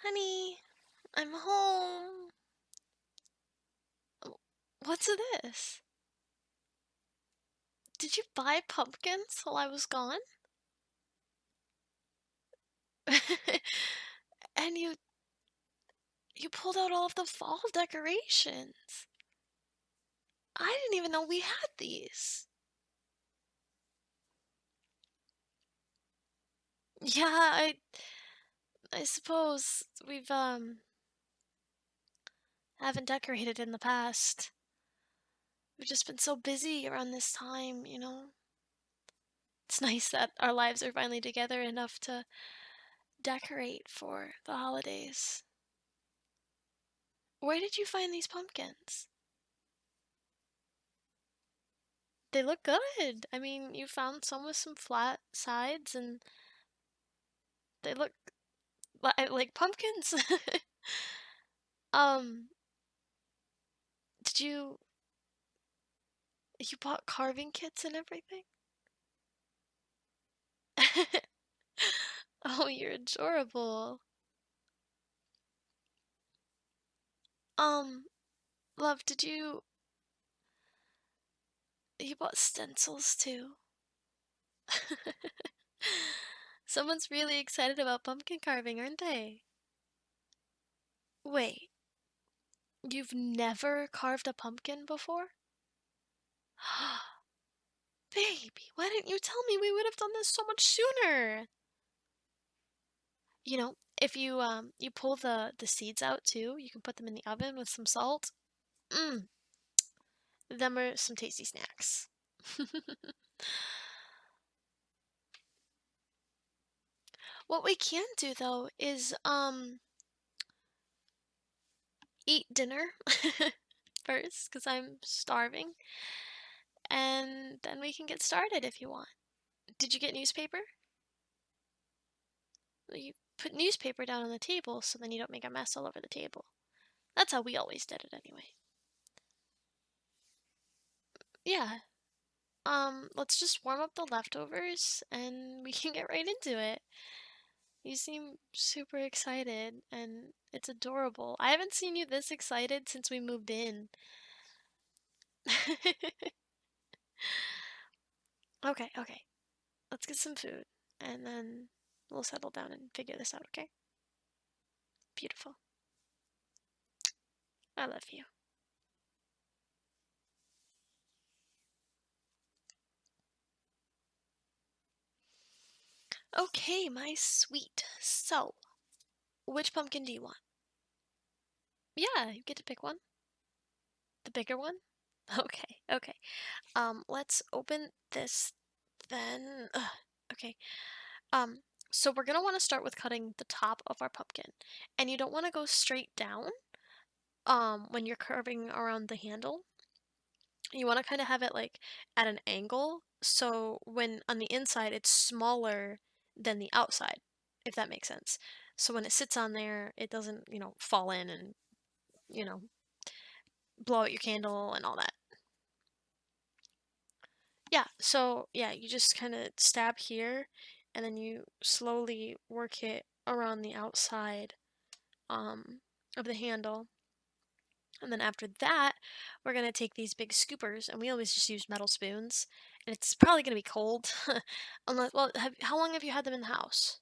Honey, I'm home. What's this? Did you buy pumpkins while I was gone? And you pulled out all of the fall decorations. I didn't even know we had these. Yeah, I suppose we've haven't decorated in the past. We've just been so busy around this time. It's nice that our lives are finally together enough to decorate for the holidays. Where did you find these pumpkins? They look good. I mean, you found some with some flat sides and they look like pumpkins. Um, did you bought carving kits and everything? Oh, you're adorable. Um, love, did you bought stencils too? Someone's really excited about pumpkin carving, aren't they? Wait, you've never carved a pumpkin before? Baby, why didn't you tell me? We would have done this so much sooner. If you pull the seeds out too, you can put them in the oven with some salt. Mmm, them are some tasty snacks. What we can do though is eat dinner first because I'm starving, and then we can get started if you want. Did you get newspaper? You put newspaper down on the table so then you don't make a mess all over the table. That's how we always did it anyway. Yeah. Let's just warm up the leftovers and we can get right into it. You seem super excited and it's adorable. I haven't seen you this excited since we moved in. Okay, okay. Let's get some food and then we'll settle down and figure this out, okay? Beautiful. I love you. Okay, my sweet. So, which pumpkin do you want? Yeah, you get to pick one. The bigger one? Okay, okay. Let's open this then. Ugh, okay. Um, so we're gonna want to start with cutting the top of our pumpkin. And you don't want to go straight down, when you're curving around the handle. You want to kind of have it like at an angle, so when on the inside it's smaller than the outside, if that makes sense. So when it sits on there, it doesn't fall in and, you know, blow out your candle and all that. Yeah, so yeah, you just kind of stab here and then you slowly work it around the outside of the handle. And then after that, we're going to take these big scoopers and we always just use metal spoons. And it's probably going to be cold. Unless, well, how long have you had them in the house?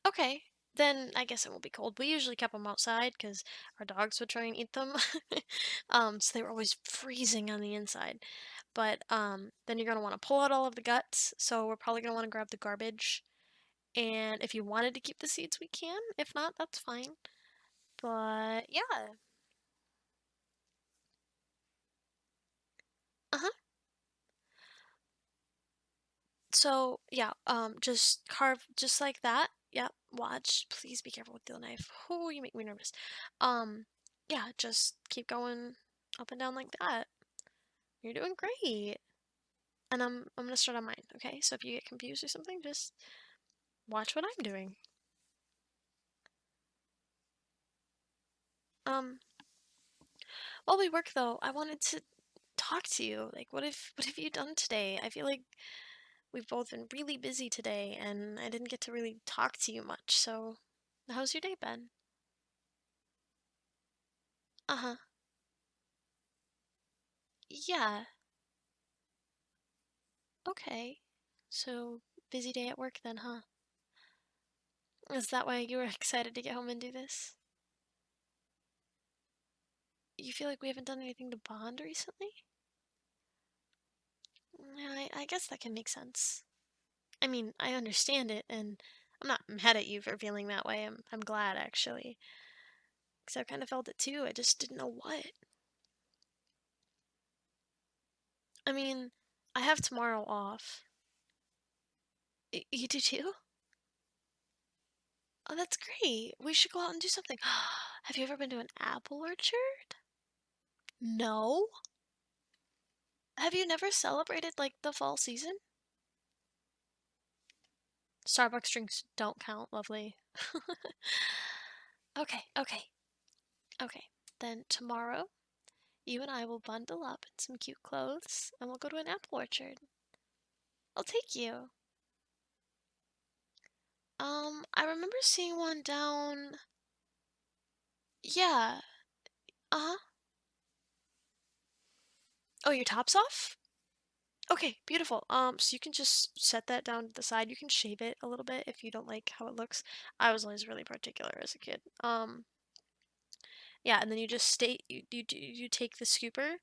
Okay, then I guess it won't be cold. We usually kept them outside because our dogs would try and eat them. So they were always freezing on the inside. But then you're gonna want to pull out all of the guts. So we're probably gonna want to grab the garbage. And if you wanted to keep the seeds, we can. If not, that's fine. But yeah. Uh-huh. So yeah, just carve just like that. Yep. Watch. Please be careful with the knife. Oh, you make me nervous. Um, yeah, just keep going up and down like that. You're doing great. And I'm gonna start on mine, okay? So if you get confused or something, just watch what I'm doing. Um, while we work though, I wanted to talk to you. Like, what have you done today? I feel like we've both been really busy today, and I didn't get to really talk to you much. So How's your day been? Uh-huh. Yeah. Okay. So, busy day at work then, huh? Is that why you were excited to get home and do this? You feel like we haven't done anything to bond recently? Yeah, I guess that can make sense. I mean, I understand it, and I'm not mad at you for feeling that way. I'm glad actually, because I kind of felt it too. I just didn't know what. I mean, I have tomorrow off. You do too? Oh, that's great. We should go out and do something. Have you ever been to an apple orchard? No? Have you never celebrated like the fall season? Starbucks drinks don't count, lovely. Okay, okay, okay. Then tomorrow, you and I will bundle up in some cute clothes and we'll go to an apple orchard. I'll take you. I remember seeing one down. Yeah. Uh-huh. Oh, your top's off? Okay, beautiful. So you can just set that down to the side. You can shave it a little bit if you don't like how it looks. I was always really particular as a kid. Yeah, and then you just you take the scooper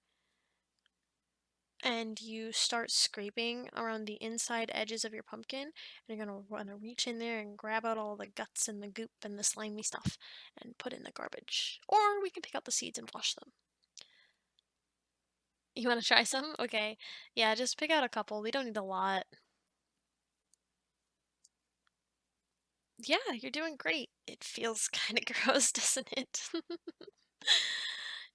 and you start scraping around the inside edges of your pumpkin. And you're gonna wanna reach in there and grab out all the guts and the goop and the slimy stuff and put it in the garbage. Or we can pick out the seeds and wash them. You wanna try some? Okay. Yeah, just pick out a couple. We don't need a lot. Yeah, you're doing great. It feels kind of gross, doesn't it?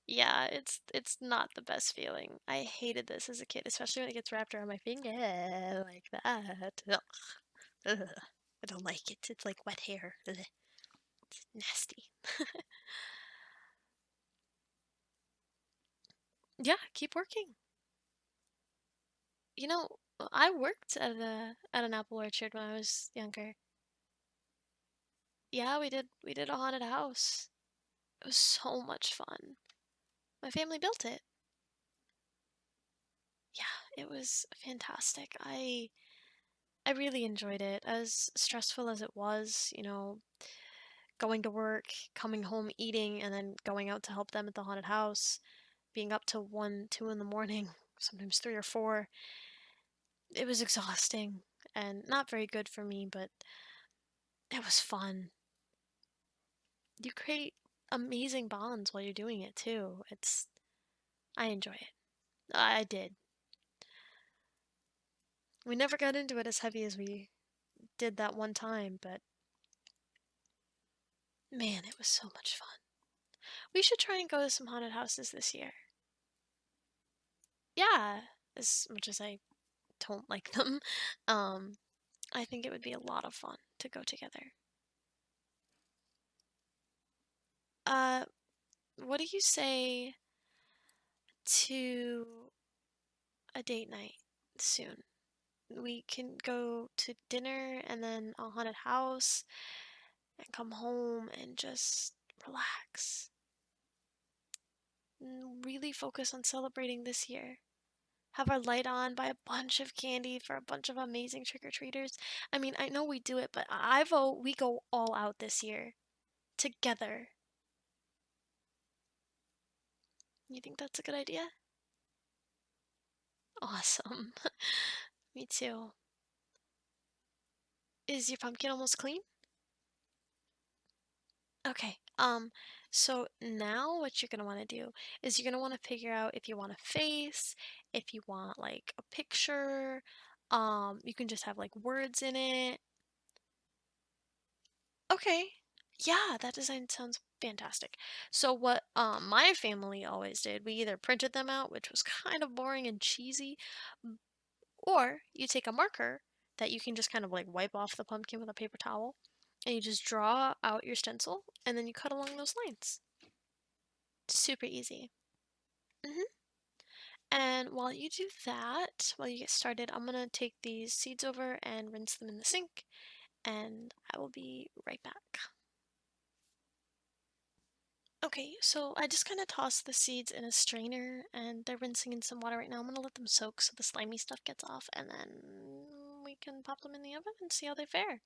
Yeah, it's not the best feeling. I hated this as a kid, especially when it gets wrapped around my finger like that. Ugh. Ugh. I don't like it. It's like wet hair. Ugh. It's nasty. Yeah, keep working. You know, I worked at an apple orchard when I was younger. Yeah, we did a haunted house. It was so much fun. My family built it. Yeah, it was fantastic. I really enjoyed it. As stressful as it was, going to work, coming home, eating, and then going out to help them at the haunted house, being up till 1, 2 in the morning, sometimes 3 or 4. It was exhausting and not very good for me, but it was fun. You create amazing bonds while you're doing it too. I enjoy it. I did. We never got into it as heavy as we did that one time, but man, it was so much fun. We should try and go to some haunted houses this year. Yeah, as much as I don't like them, um, I think it would be a lot of fun to go together. Uh, what do you say to a date night soon? We can go to dinner and then a haunted house and come home and just relax. Really focus on celebrating this year. Have our light on, buy a bunch of candy for a bunch of amazing trick-or-treaters. I mean, I know we do it, but I vote we go all out this year. Together. You think that's a good idea? Awesome. Me too. Is your pumpkin almost clean? Okay. So now what you're gonna want to do is you're gonna want to figure out if you want a face, if you want like a picture, you can just have like words in it. Okay. Yeah, that design sounds fantastic. So what my family always did, we either printed them out, which was kind of boring and cheesy, or you take a marker that you can just kind of like wipe off the pumpkin with a paper towel, and you just draw out your stencil, and then you cut along those lines. Super easy. hmm And while you do that, while you get started, I'm gonna take these seeds over and rinse them in the sink, and I will be right back. Okay, so I just kind of tossed the seeds in a strainer and they're rinsing in some water right now. I'm gonna let them soak so the slimy stuff gets off and then we can pop them in the oven and see how they fare.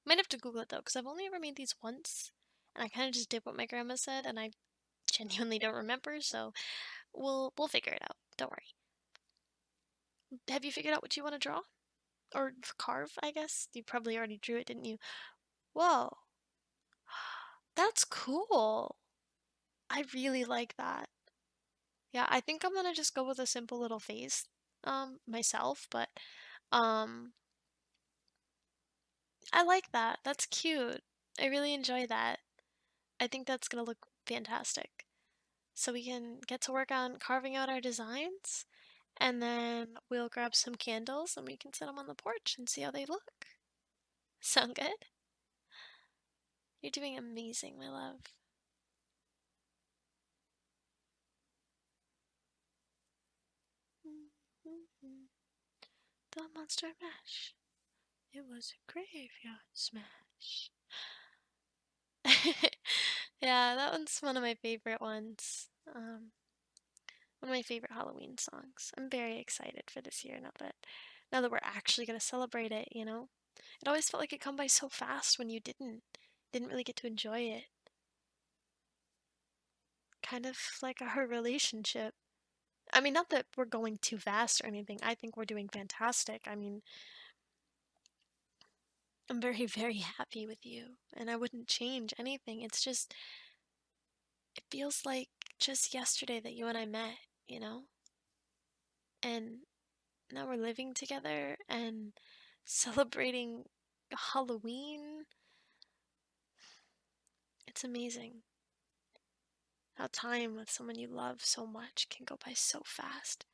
Might have to Google it though, because I've only ever made these once and I kind of just did what my grandma said and I genuinely don't remember, so we'll figure it out. Don't worry. Have you figured out what you want to draw? Or carve, I guess? You probably already drew it, didn't you? Whoa, that's cool. I really like that. Yeah, I think I'm gonna just go with a simple little face, myself, but, um, I like that. That's cute. I really enjoy that. I think that's gonna look fantastic. So we can get to work on carving out our designs, and then we'll grab some candles and we can set them on the porch and see how they look. Sound good? You're doing amazing, my love. The monster mash. It was a graveyard smash. Yeah, that one's one of my favorite ones. One of my favorite Halloween songs. I'm very excited for this year now that we're actually gonna celebrate it, you know? It always felt like it come by so fast when you didn't really get to enjoy it. Kind of like our relationship. I mean, not that we're going too fast or anything. I think we're doing fantastic. I mean, I'm very, very happy with you, and I wouldn't change anything. It's just, it feels like just yesterday that you and I met, you know? And now we're living together and celebrating Halloween. It's amazing how time with someone you love so much can go by so fast.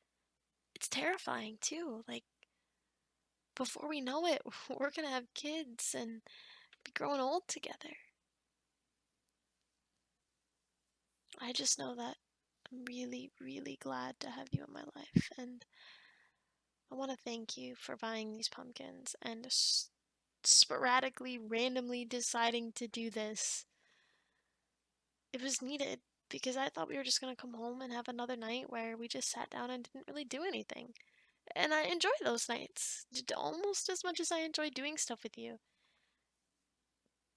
It's terrifying too. Like, before we know it, we're gonna have kids and be growing old together. I just know that I'm really, really glad to have you in my life, and I want to thank you for buying these pumpkins and sporadically, randomly deciding to do this. It was needed because I thought we were just gonna come home and have another night where we just sat down and didn't really do anything. And I enjoy those nights almost as much as I enjoy doing stuff with you.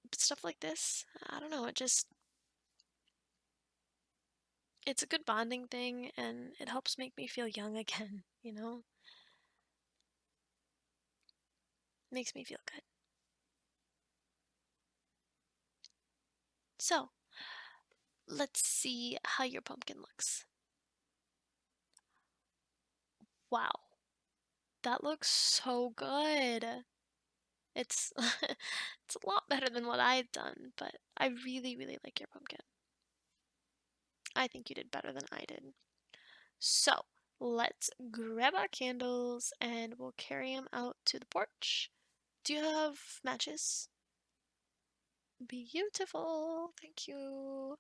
But stuff like this, I don't know, it's a good bonding thing and it helps make me feel young again, you know? Makes me feel good. So, let's see how your pumpkin looks. Wow, that looks so good. It's it's a lot better than what I've done, but I really, really like your pumpkin. I think you did better than I did. So, let's grab our candles and we'll carry them out to the porch. Do you have matches? Beautiful. Thank you.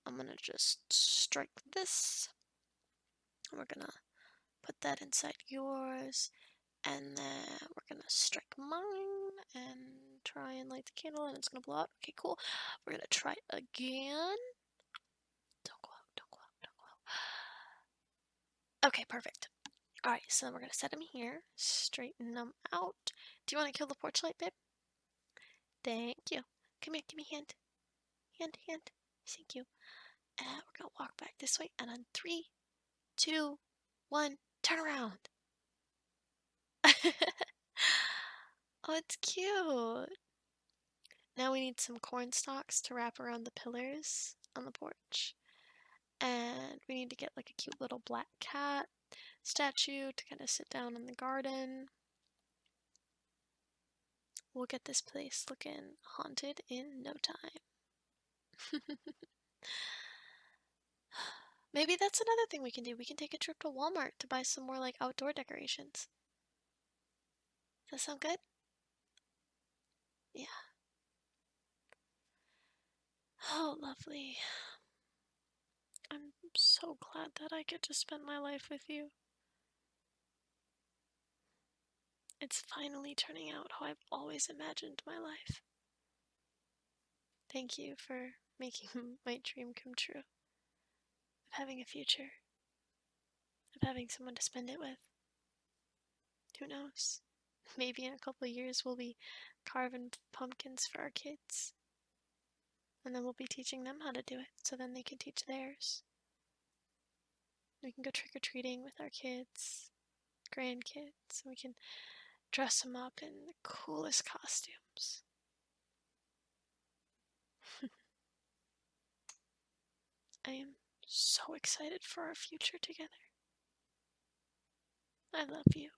I'm gonna just strike this. We're gonna put that inside yours. And then we're gonna strike mine and try and light the candle and it's gonna blow out. Okay, cool. We're gonna try again. Don't go out, don't go out, don't go out. Okay, perfect. Alright, so then we're gonna set them here, straighten them out. Do you want to kill the porch light, babe? Thank you. Come here, give me a hand. Hand, hand. Thank you. And we're gonna walk back this way, and on 3, 2, 1, turn around. Oh, it's cute. Now we need some corn stalks to wrap around the pillars on the porch. And we need to get like a cute little black cat statue to kind of sit down in the garden. We'll get this place looking haunted in no time. Maybe that's another thing we can do. We can take a trip to Walmart to buy some more like outdoor decorations. Does that sound good? Yeah. Oh, lovely. I'm so glad that I get to spend my life with you. It's finally turning out how I've always imagined my life. Thank you for making my dream come true. Of having a future. Of having someone to spend it with. Who knows? Maybe in a couple of years we'll be carving pumpkins for our kids. And then we'll be teaching them how to do it, so then they can teach theirs. We can go trick-or-treating with our kids, grandkids, and we can dress them up in the coolest costumes. I am so excited for our future together. I love you.